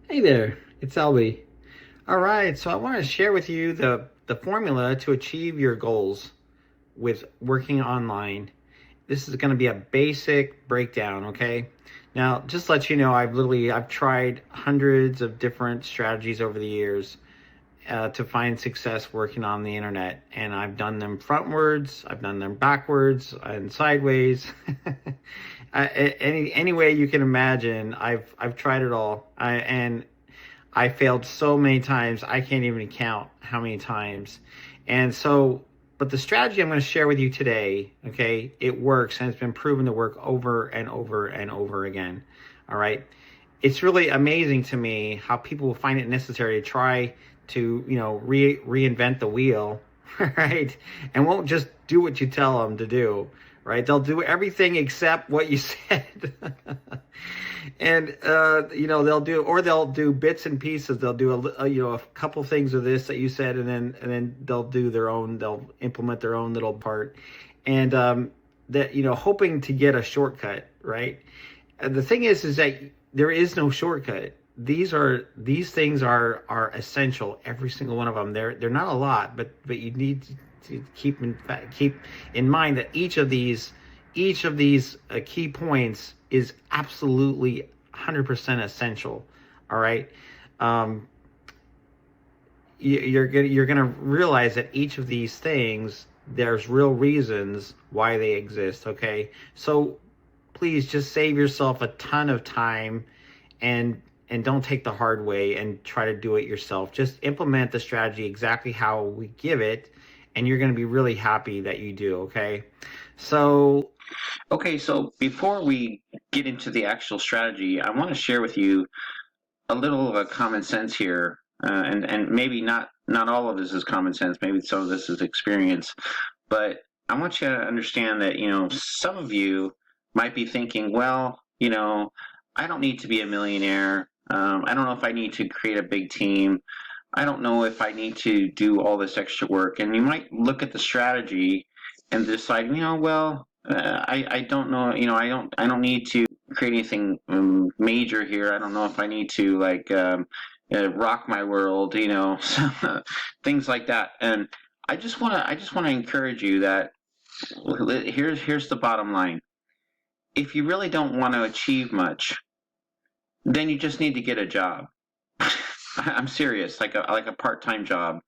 Hey there, it's Elby. All right, so I want to share with you the formula to achieve your goals with working online. This is going to be a basic breakdown, okay? Now, just to let you know, I've tried hundreds of different strategies over the years to find success working on the internet, and I've done them frontwards, I've done them backwards and sideways. Any way you can imagine, I've tried it all. And I failed so many times, I can't even count how many times. And so, but the strategy I'm going to share with you today, okay, it works and it's been proven to work over and over and over again. All right. It's really amazing to me how people find it necessary to try to, reinvent the wheel, right? And won't just do what you tell them to do, right? They'll do everything except what you said. And they'll do bits and pieces. They'll do a couple things of this that you said, and then they'll implement their own little part, and that hoping to get a shortcut, right? And the thing is that there is no shortcut. These things are essential. Every single one of them. They're not a lot, but you need to keep in mind that each of these key points is absolutely 100% essential. All right. Um, you're gonna realize that each of these things, there's real reasons why they exist. Okay, so please just save yourself a ton of time, and don't take the hard way and try to do it yourself. Just implement the strategy exactly how we give it, and you're going to be really happy that you do. Okay, so Okay, so before we get into the actual strategy, I want to share with you a little of a common sense here, and maybe not all of this is common sense. Maybe some of this is experience, but I want you to understand that some of you might be thinking, well, I don't need to be a millionaire. I don't know if I need to create a big team. I don't know if I need to do all this extra work. And you might look at the strategy and decide, well, I don't know, I don't need to create anything major here. I don't know if I need to rock my world, things like that. And I just want to encourage you that here's the bottom line. If you really don't want to achieve much, then you just need to get a job. I'm serious, like a part-time job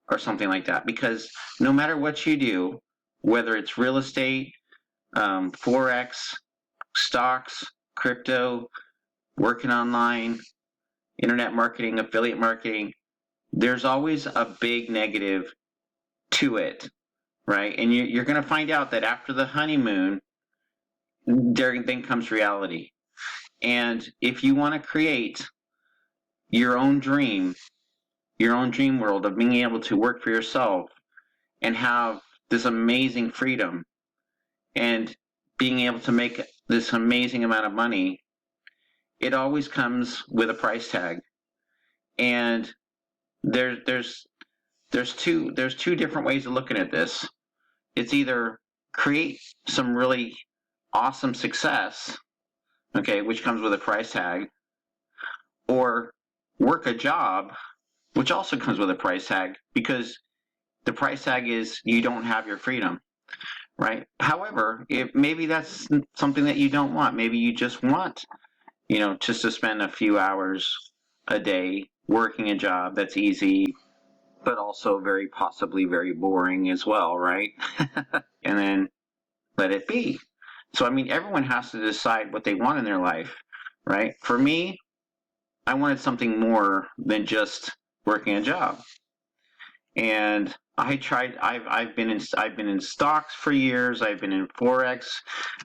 or something like that. Because no matter what you do, whether it's real estate, forex, stocks, crypto, working online, internet marketing, affiliate marketing, there's always a big negative to it, right? And you're going to find out that after the honeymoon, there then comes reality. And if you want to create your own dream, your own dream world of being able to work for yourself and have this amazing freedom and being able to make this amazing amount of money, it always comes with a price tag. And there, there's there's two different ways of looking at this. It's either create some really awesome success, okay, which comes with a price tag, or work a job, which also comes with a price tag, because the price tag is you don't have your freedom, right? However, if maybe that's something that you don't want, maybe you just want, just to spend a few hours a day working a job that's easy, but also very possibly very boring as well, right? And then let it be. So, I mean, everyone has to decide what they want in their life, right? For me, I wanted something more than just working a job. And I've been in stocks for years. I've been in forex.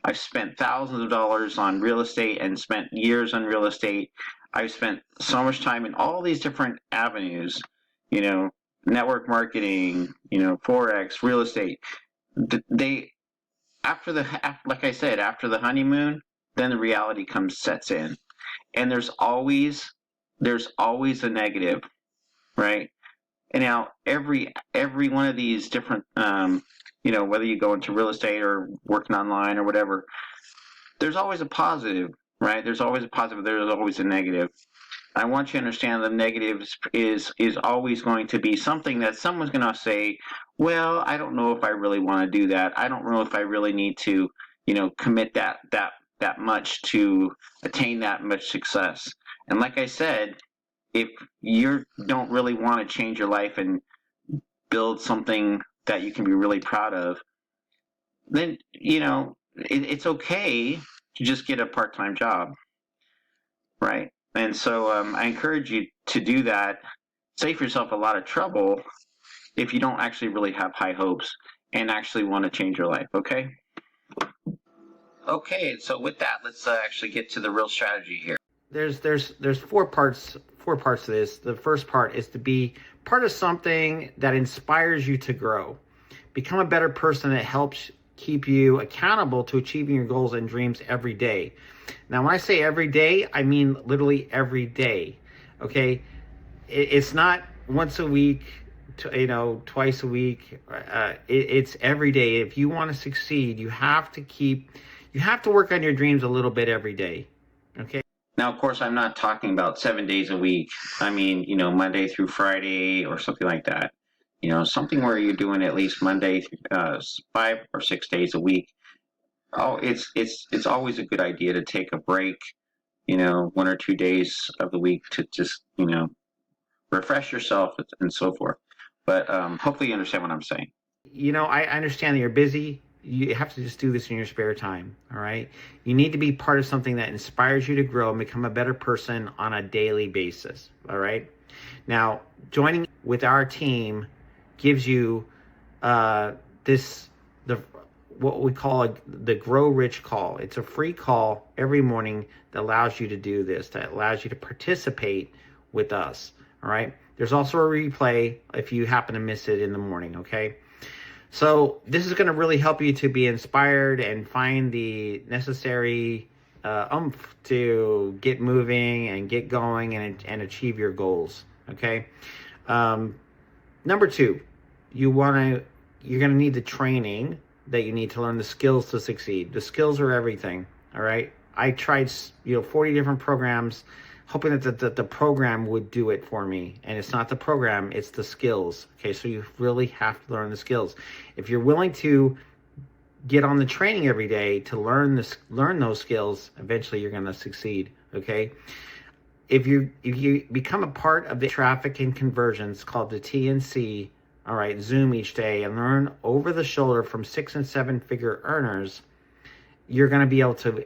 I've spent thousands of dollars on real estate and spent years on real estate. I've spent so much time in all these different avenues, you know, network marketing, forex, real estate. They like I said, after the honeymoon, then the reality sets in, and there's always a negative, right? And now every one of these different, whether you go into real estate or working online or whatever, there's always a positive, right? There's always a positive. There's always a negative. I want you to understand the negatives is always going to be something that someone's going to say, well, I don't know if I really want to do that. I don't know if I really need to, commit that much to attain that much success. And like I said, if you don't really want to change your life and build something that you can be really proud of, then it's okay to just get a part-time job, right? And so I encourage you to do that. Save yourself a lot of trouble if you don't actually really have high hopes and actually want to change your life. Okay. Okay. So with that, let's actually get to the real strategy here. There's four parts to this. The first part is to be part of something that inspires you to grow. Become a better person that helps keep you accountable to achieving your goals and dreams every day. Now, when I say every day, I mean literally every day. Okay, it's not once a week, twice a week. It's every day. If you want to succeed, you have to work on your dreams a little bit every day. Okay. Now, of course, I'm not talking about 7 days a week. I mean, Monday through Friday or something like that. Something where you're doing at least Monday, 5 or 6 days a week. Oh, it's always a good idea to take a break, 1 or 2 days of the week to just, refresh yourself and so forth. But hopefully you understand what I'm saying. I understand that you're busy. You have to just do this in your spare time. All right. You need to be part of something that inspires you to grow and become a better person on a daily basis. All right. Now, joining with our team gives you what we call the Grow Rich call. It's a free call every morning that allows you to do this, that allows you to participate with us. All right. There's also a replay if you happen to miss it in the morning. Okay. So this is going to really help you to be inspired and find the necessary oomph to get moving and get going and achieve your goals. Okay. Number two, you're going to need the training that you need to learn the skills to succeed. The skills are everything. All right. I tried 40 different programs, hoping that the program would do it for me. And it's not the program, it's the skills. Okay, so you really have to learn the skills. If you're willing to get on the training every day to learn those skills, eventually you're going to succeed. Okay. If you become a part of the traffic and conversions called the TNC, all right, Zoom each day and learn over the shoulder from 6 and 7 figure earners, you're going to be able to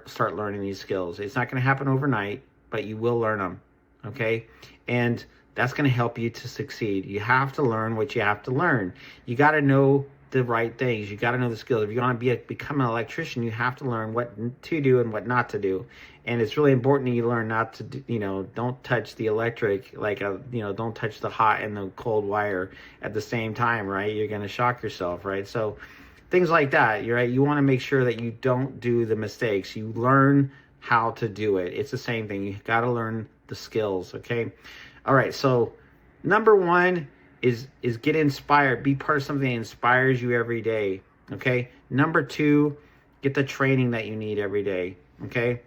start learning these skills. It's not going to happen overnight, but you will learn them. Okay. And that's going to help you to succeed. You have to learn what you have to learn. You got to know the right things. You got to know the skills. If you want to become an electrician, you have to learn what to do and what not to do. And it's really important that you learn not to do, don't touch the electric, don't touch the hot and the cold wire at the same time, right? You're going to shock yourself, right? So things like that, right? You want to make sure that you don't do the mistakes. You learn how to do it. It's the same thing. You got to learn the skills. Okay. All right. So number one is get inspired. Be part of something that inspires you every day. Okay. Number two, get the training that you need every day. Okay.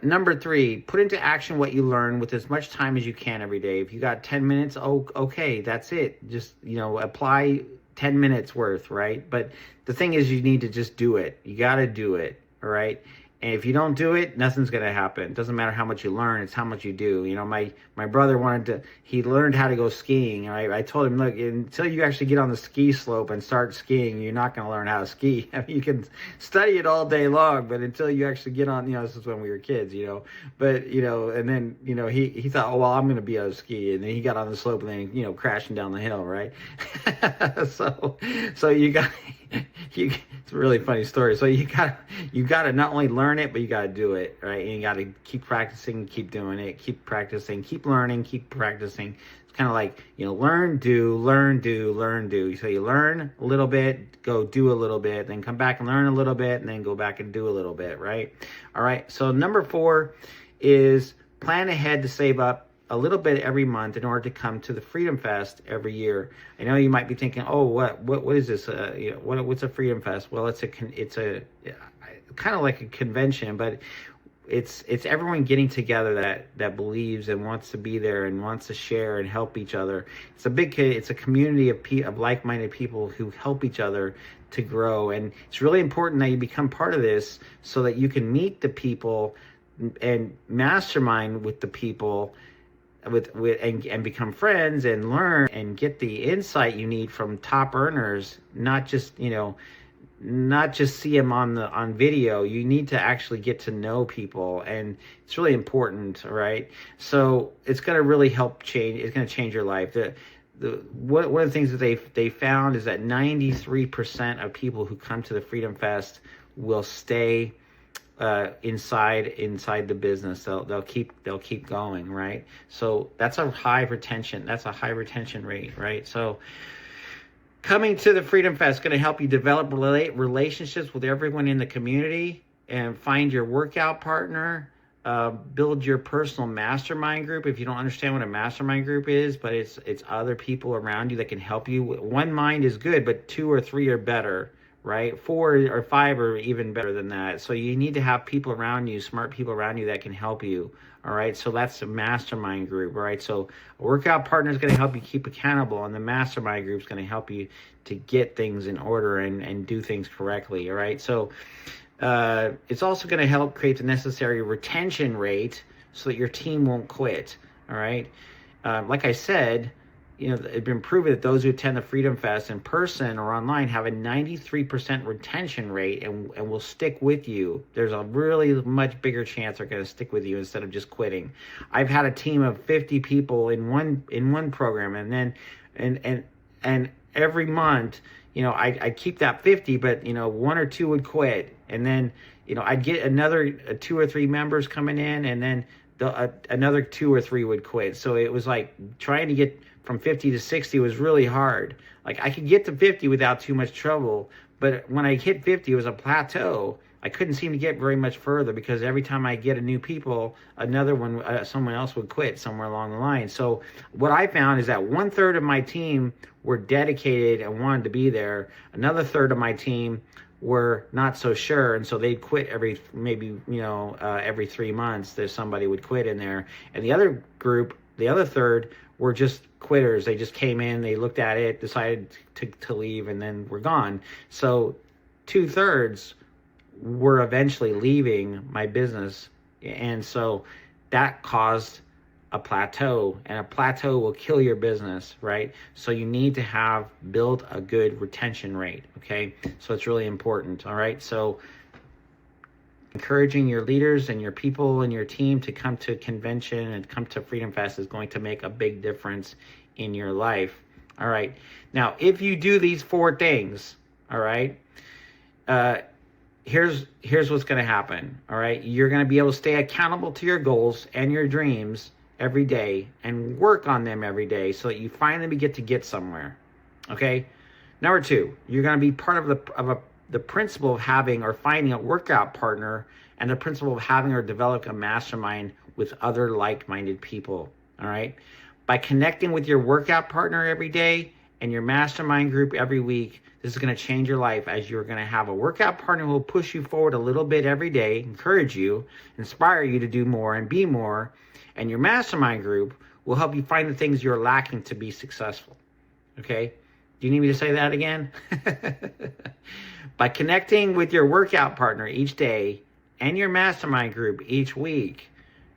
Number three, put into action what you learn with as much time as you can every day. If you got 10 minutes, okay, that's it. Just, apply 10 minutes worth, right? But the thing is, you need to just do it. You got to do it. All right. And if you don't do it, nothing's going to happen. It doesn't matter how much you learn. It's how much you do. My brother he learned how to go skiing. Right? I told him, look, until you actually get on the ski slope and start skiing, you're not going to learn how to ski. I mean, you can study it all day long, but until you actually get on, this is when we were kids, but, and then, he thought, oh, well, I'm going to be able to ski. And then he got on the slope and then, crashing down the hill. Right. so you got, it's a really funny story. So you got to not only learn it, but you got to do it, right? And you got to keep practicing, keep doing it, keep practicing, keep learning, keep practicing. It's kind of like, learn, do, learn, do, learn, do. So you learn a little bit, go do a little bit, then come back and learn a little bit, and then go back and do a little bit, right? All right. So number 4 is plan ahead to save up a little bit every month in order to come to the Freedom Fest every year. I know you might be thinking, oh, what is this? What's a Freedom Fest? Well, it's a kind of like a convention, but it's everyone getting together that believes and wants to be there and wants to share and help each other. It's a community of like-minded people who help each other to grow, and it's really important that you become part of this so that you can meet the people and mastermind with the people and become friends and learn and get the insight you need from top earners, not just see them on video. You need to actually get to know people, and it's really important, right? So it's going to really help change. It's going to change your life. One of the things that they found is that 93% of people who come to the Freedom Fest will stay inside the business. They'll keep going, right? So that's a high retention. That's a high retention rate, right? So coming to the Freedom Fest is going to help you develop relationships with everyone in the community and find your workout partner, build your personal mastermind group. If you don't understand what a mastermind group is, but it's other people around you that can help you. One mind is good, but 2 or 3 are better, right? 4 or 5 are even better than that. So you need to have people around you, smart people around you that can help you. All right, so that's a mastermind group, all right? So a workout partner is going to help you keep accountable, and the mastermind group is going to help you to get things in order and do things correctly, all right? So it's also going to help create the necessary retention rate so that your team won't quit, all right? Like I said, it's been proven that those who attend the Freedom Fest in person or online have a 93% retention rate and will stick with you. There's a really much bigger chance they're going to stick with you instead of just quitting. I've had a team of 50 people in one program, and then and every month, I keep that 50, but 1 or 2 would quit, and then I'd get another 2 or 3 members coming in, and then another 2 or 3 would quit. So it was like trying to get from 50 to 60 was really hard. Like I could get to 50 without too much trouble, but when I hit 50, it was a plateau. I couldn't seem to get very much further because every time I get a new people, another one, someone else would quit somewhere along the line. So what I found is that 1/3 of my team were dedicated and wanted to be there. Another third of my team were not so sure, and so they'd quit every 3 months. There's somebody would quit in there, and the other group, the other third, were just quitters. They just came in, they looked at it, decided to leave, and then were gone. So 2/3 were eventually leaving my business, and so that caused a plateau, and a plateau will kill your business, right? So you need to build a good retention rate, okay? So it's really important, all right? So encouraging your leaders and your people and your team to come to convention and come to Freedom Fest is going to make a big difference in your life. All right. Now, if you do these 4 things, all right, here's what's going to happen. All right. You're going to be able to stay accountable to your goals and your dreams every day and work on them every day so that you finally get somewhere. Okay. Number 2, you're going to be part of the principle of having or finding a workout partner, and the principle of having or develop a mastermind with other like-minded people, all right? By connecting with your workout partner every day and your mastermind group every week, this is going to change your life, as you're going to have a workout partner who will push you forward a little bit every day, encourage you, inspire you to do more and be more, and your mastermind group will help you find the things you're lacking to be successful, okay? Do you need me to say that again? By connecting with your workout partner each day and your mastermind group each week,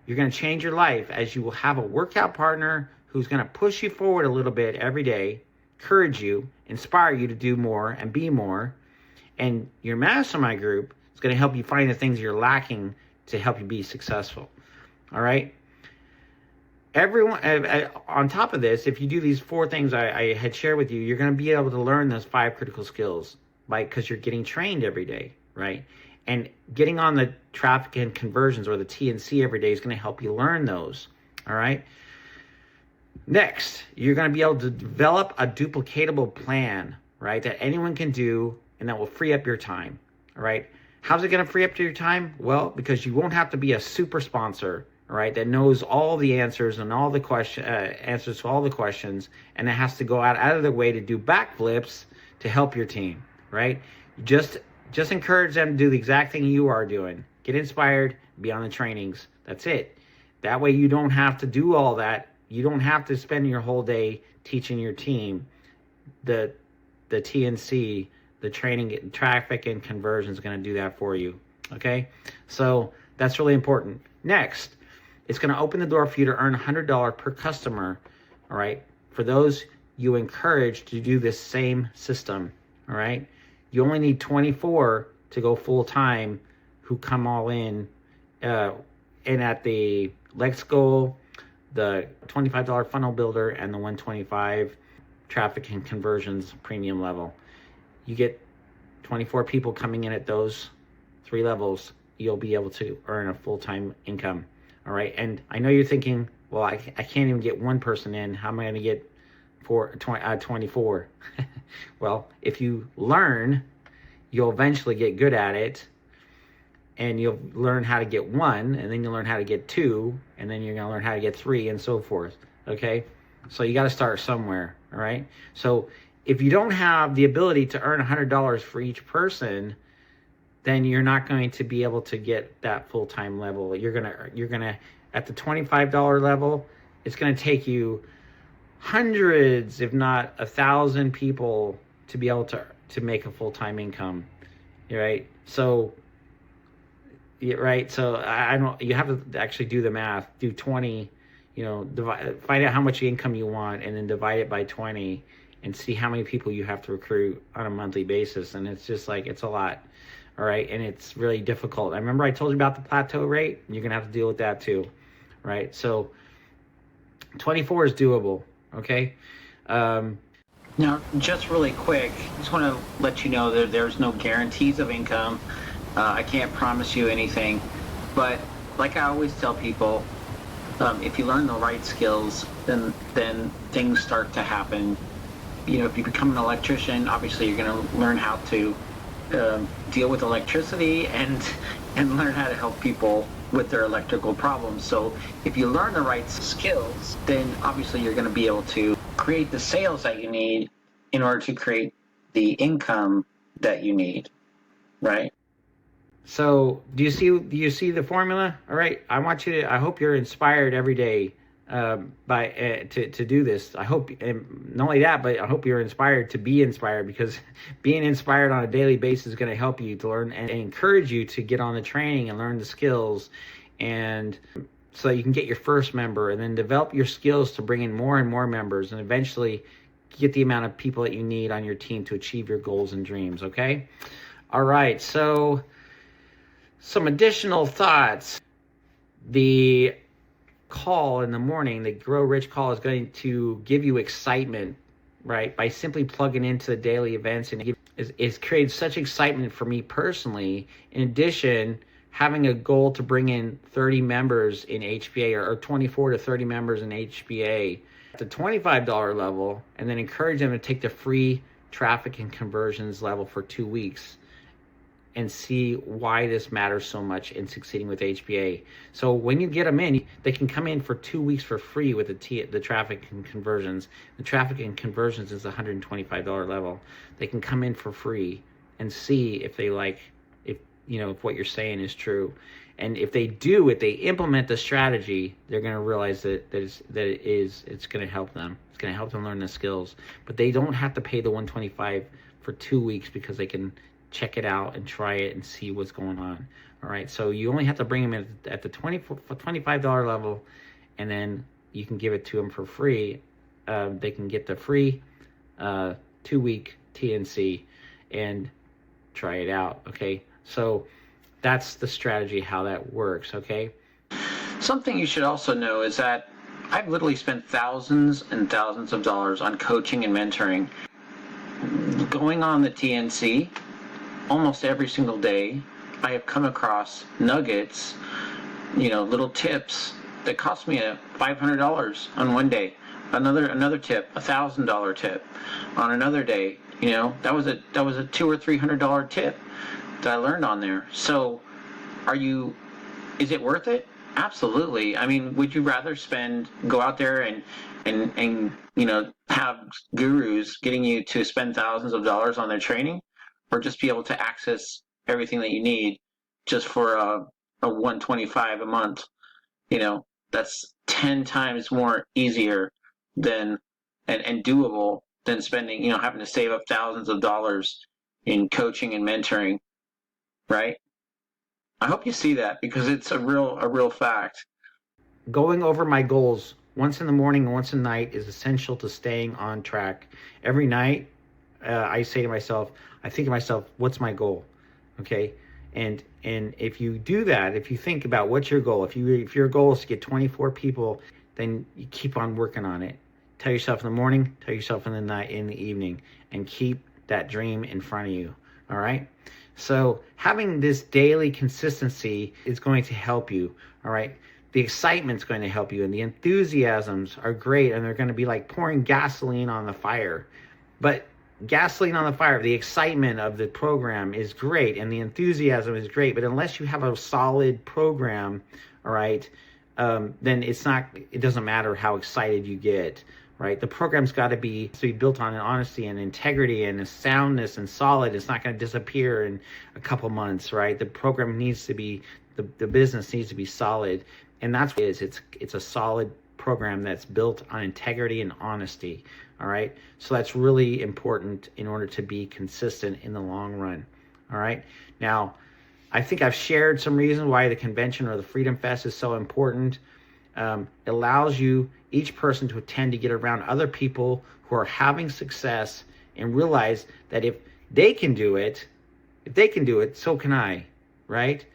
you're going to change your life, as you will have a workout partner who's going to push you forward a little bit every day, encourage you, inspire you to do more and be more. And your mastermind group is going to help you find the things you're lacking to help you be successful. All right? Everyone, on top of this, if you do these 4 things I had shared with you, you're going to be able to learn those 5 critical skills, right? Because you're getting trained every day, right? And getting on the traffic and conversions, or the T&C, every day is going to help you learn those, all right? Next, you're going to be able to develop a duplicatable plan, right, that anyone can do, and that will free up your time, all right? How's it going to free up your time? Well, because you won't have to be a super sponsor, all right, that knows all the answers and all the answers to all the questions, and it has to go out of their way to do backflips to help your team, right? Just encourage them to do the exact thing you are doing. Get inspired, be on the trainings. That's it. That way you don't have to do all that. You don't have to spend your whole day teaching your team. The TNC, the training, traffic and conversion is going to do that for you. Okay, so that's really important. Next, it's going to open the door for you to earn $100 per customer. All right, for those you encourage to do this same system. All right, you only need 24 to go full time who come all in, and at the Let's Go, the $25 funnel builder, and the 125 traffic and conversions premium level. You get 24 people coming in at those 3 levels, you'll be able to earn a full-time income. All right, and I know you're thinking, well, I can't even get one person in. How am I going to get 24? Well, if you learn, you'll eventually get good at it, and you'll learn how to get 1, and then you'll learn how to get 2, and then you're going to learn how to get 3, and so forth. Okay, so you got to start somewhere. All right, so if you don't have the ability to earn $100 for each person, then you're not going to be able to get that full-time level. You're gonna at the $25 level, it's gonna take you hundreds, if not 1,000 people to be able to make a full-time income. Right? So I don't. You have to actually do the math. Do 20. Find out how much income you want, and then divide it by 20, and see how many people you have to recruit on a monthly basis. And it's just like, it's a lot. All right, and it's really difficult. I remember I told you about the plateau rate. You're gonna have to deal with that too, right? So 24 is doable. Okay. Now, just really quick, just want to let you know that there's no guarantees of income. I can't promise you anything, but like I always tell people, if you learn the right skills, then things start to happen. If you become an electrician, obviously you're going to learn how to deal with electricity and learn how to help people with their electrical problems. So if you learn the right skills, then obviously you're going to be able to create the sales that you need in order to create the income that you need, right? So do you see the formula? All right, I hope you're inspired every day to do this. I hope, and not only that, but I hope you're inspired to be inspired, because being inspired on a daily basis is going to help you to learn and encourage you to get on the training and learn the skills, and so that you can get your first member, and then develop your skills to bring in more and more members, and eventually get the amount of people that you need on your team to achieve your goals and dreams. Okay. All right. So some additional thoughts. The call in the morning, the Grow Rich call, is going to give you excitement, right? By simply plugging into the daily events, and it's created such excitement for me personally. In addition, having a goal to bring in 30 members in HBA, or 24 to 30 members in HBA at the $25 level, and then encourage them to take the free traffic and conversions level for 2 weeks, and see why this matters so much in succeeding with HBA. So when you get them in, they can come in for 2 weeks for free with the traffic and conversions. The traffic and conversions is the $125 level. They can come in for free and see if they like, if what you're saying is true. And if they do, if they implement the strategy, they're going to realize that it's going to help them. It's going to help them learn the skills. But they don't have to pay the $125 for 2 weeks, because they can check it out and try it and see what's going on. All right, so you only have to bring them in at the $25 level, and then you can give it to them for free. They can get the free 2-week TNC and try it out. Okay, so that's the strategy, how that works. Okay. Something you should also know is that I've literally spent thousands and thousands of dollars on coaching and mentoring. Going on the TNC, almost every single day, I have come across nuggets, little tips that cost me $500 on one day. Another tip, $1,000 tip on another day. That was a $200 or $300 tip that I learned on there. So, is it worth it? Absolutely. I mean, would you rather go out there and have gurus getting you to spend thousands of dollars on their training, or just be able to access everything that you need just for of 125 a month, that's 10 times more easier than and doable than spending, having to save up thousands of dollars in coaching and mentoring, right? I hope you see that, because it's a real fact. Going over my goals once in the morning and once at night is essential to staying on track. Every night, I think to myself, what's my goal? Okay. And if you do that, if you think about what's your goal, if your goal is to get 24 people, then you keep on working on it. Tell yourself in the morning, tell yourself in the night, in the evening, and keep that dream in front of you. All right. So having this daily consistency is going to help you. All right. The excitement's going to help you, and the enthusiasms are great, and they're going to be like pouring gasoline on the fire. But gasoline on the fire, the excitement of the program is great, and the enthusiasm is great, but unless you have a solid program, all right, then it doesn't matter how excited you get, right? The program's got to be built on honesty and integrity and soundness and solid. It's not going to disappear in a couple months, right? The program needs to be, the business needs to be solid, and that's what it is. It's a solid program that's built on integrity and honesty. All right. So that's really important in order to be consistent in the long run. All right. Now, I think I've shared some reasons why the convention or the Freedom Fest is so important. It allows each person to attend to get around other people who are having success and realize that if they can do it, so can I. Right.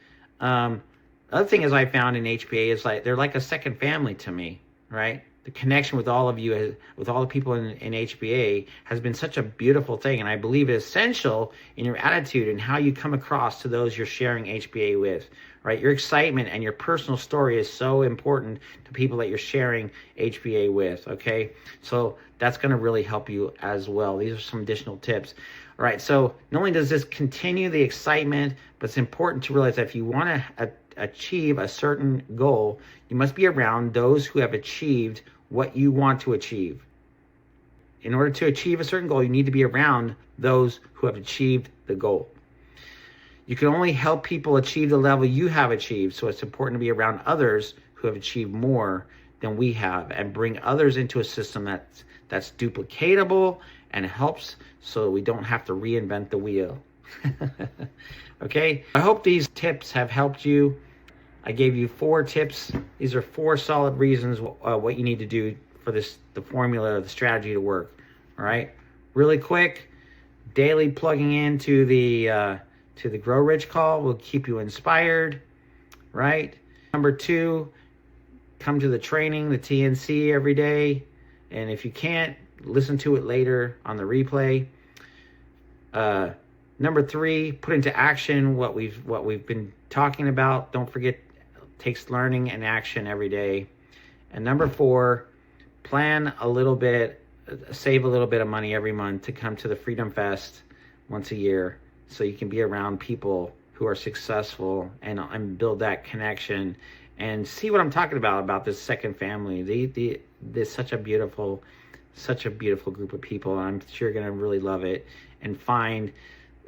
Other thing is I found in HPA is they're like a second family to me. Right. The connection with all of you, with all the people in HBA, has been such a beautiful thing, and I believe it's essential in your attitude and how you come across to those you're sharing HBA with, right? Your excitement and your personal story is so important to people that you're sharing HBA with, okay? So that's going to really help you as well. These are some additional tips. All right, so not only does this continue the excitement, but it's important to realize that if you want to achieve a certain goal, you must be around those who have achieved what you want to achieve. In order to achieve a certain goal, you need to be around those who have achieved the goal. You can only help people achieve the level you have achieved, so it's important to be around others who have achieved more than we have and bring others into a system that's duplicatable and helps so we don't have to reinvent the wheel. Okay, I hope these tips have helped you. I gave you 4 tips. These are 4 solid reasons what you need to do for the formula, the strategy to work. All right, really quick, daily plugging into the Grow Rich call will keep you inspired, right? Number 2, come to the training, the TNC every day, and if you can't, listen to it later on the replay. Number 3, put into action what we've been talking about. Don't forget, it takes learning and action every day. And number 4, plan a little bit, save a little bit of money every month to come to the Freedom Fest once a year, so you can be around people who are successful and build that connection and see what I'm talking about this second family. This such a beautiful group of people. I'm sure you're gonna really love it and find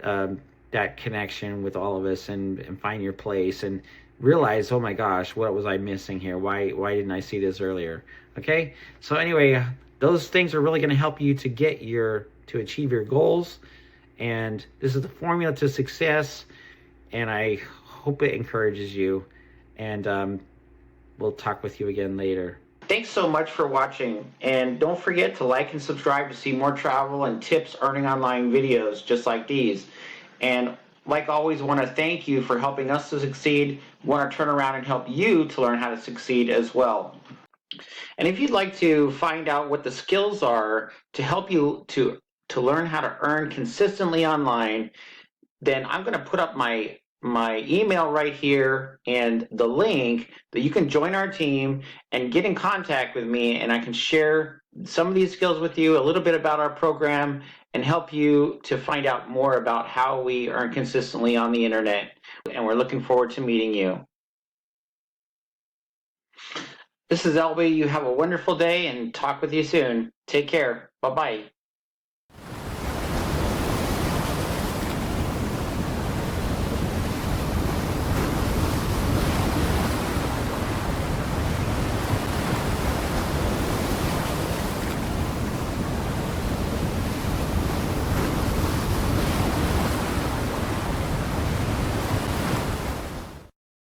that connection with all of us and find your place and realize, oh my gosh, what was I missing here? Why didn't I see this earlier? Okay, so anyway, those things are really going to help you to achieve your goals, and this is the formula to success, and I hope it encourages you, and we'll talk with you again later. Thanks so much for watching, and don't forget to like and subscribe to see more travel and tips earning online videos just like these. And like always, want to thank you for helping us to succeed. Want to turn around and help you to learn how to succeed as well. And if you'd like to find out what the skills are to help you to learn how to earn consistently online, then I'm going to put up my email right here and the link that you can join our team and get in contact with me, and I can share some of these skills with you, a little bit about our program, and help you to find out more about how we earn consistently on the internet. And we're looking forward to meeting you. This is LB. You have a wonderful day, and talk with you soon. Take care. Bye-bye.